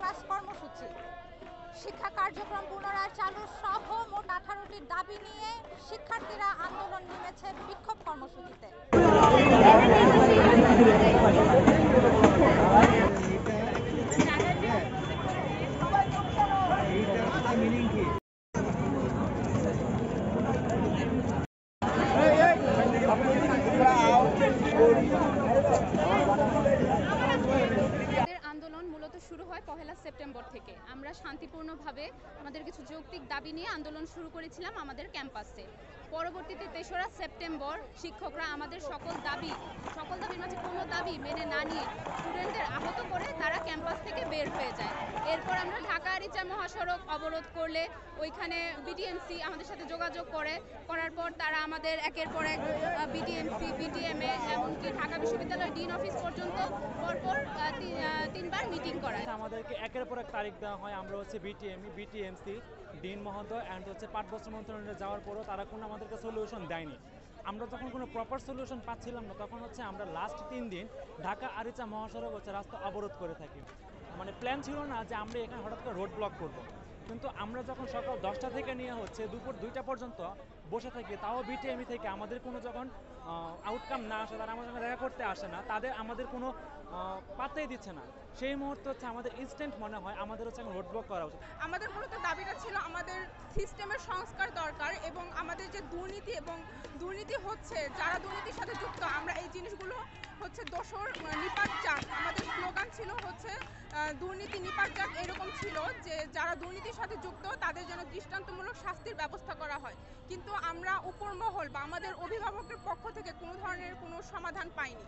Campus কর্মসূচি, শিক্ষা কার্যক্রম পুনরায় চালু সহ মোট 18টি দাবি নিয়ে শিক্ষার্থীরা আন্দোলন নেমেছে বিক্ষোভ কর্মসূচিতে। আন্দোলন মূলত শুরু হয় 1 সেপ্টেম্বর থেকে। আমরা শান্তিপূর্ণভাবে আমাদের কিছু যৌক্তিক দাবি নিয়ে আন্দোলন শুরু করেছিলাম আমাদের ক্যাম্পাসে। পরবর্তীতে 3রা সেপ্টেম্বর শিক্ষকরা আমাদের সকল দাবির মাঝে কোনো দাবি মেনে না নিয়ে স্টুডেন্টদের আহত করে তারা ক্যাম্পাস থেকে বের হয়ে যায়। এরপর আমরা ঢাকা আরিচা মহাসড়ক অবরোধ করলে ওইখানে বিটিএমসি আমাদের সাথে যোগাযোগ করার পর তারা আমাদের একের পর এক বিটিএমসি, বিটিএমএ, এমনকি ঢাকা বিশ্ববিদ্যালয়ের ডিন অফিস পর্যন্ত পরপর 3বার মিটিং করায়। আমাদেরকে একের পর এক তারিখ দেওয়া হয়। আমরা হচ্ছে বিটিএমই, বিটিএমসি, ডিন মহোদয় অ্যান্ড হচ্ছে পাঠ্যবস্ত্র মন্ত্রণালয়ে যাওয়ার পরও তারা কোনো আমাদেরকে সলিউশন দেয়নি। আমরা যখন কোনো প্রপার সলিউশন পাচ্ছিলাম না, তখন হচ্ছে আমরা লাস্ট 3 দিন ঢাকা আরিচা মহাসড়ক হচ্ছে রাস্তা অবরোধ করে থাকি। মানে প্ল্যান ছিল না যে আমরা এখানে হঠাৎ করে রোড ব্লক করব, কিন্তু আমরা যখন সকাল 10টা থেকে নিয়ে হচ্ছে দুপুর 2টা পর্যন্ত বসে থাকি, তাও বিটিএমই থেকে আমাদের কোনো যখন আউটকাম না আসে, তারা আমাদের সঙ্গে দেখা করতে আসে না, আমাদের কোনো পাত্তাই দিচ্ছে না, সেই মুহূর্তে হচ্ছে আমাদের ইনস্ট্যান্ট মনে হয় আমাদের হচ্ছে রোড ব্লক করা উচিত। আমাদের মূলত দাবিটা ছিল আমাদের সিস্টেমের সংস্কার দরকার এবং আমাদের যে দুর্নীতি হচ্ছে, যারা দুর্নীতির সাথে যুক্ত, আমরা এই জিনিসগুলো হচ্ছে দোষর নিপাত যাক। আমাদের স্লোগান ছিল হচ্ছে দুর্নীতি নিপাত যাক, এরকম ছিল যে যারা দুর্নীতির সাথে যুক্ত তাদের যেন দৃষ্টান্তমূলক শাস্তির ব্যবস্থা করা হয়। কিন্তু আমরা উপর মহল বা আমাদের অভিভাবকের পক্ষ থেকে কোনো ধরনের কোনো সমাধান পাইনি।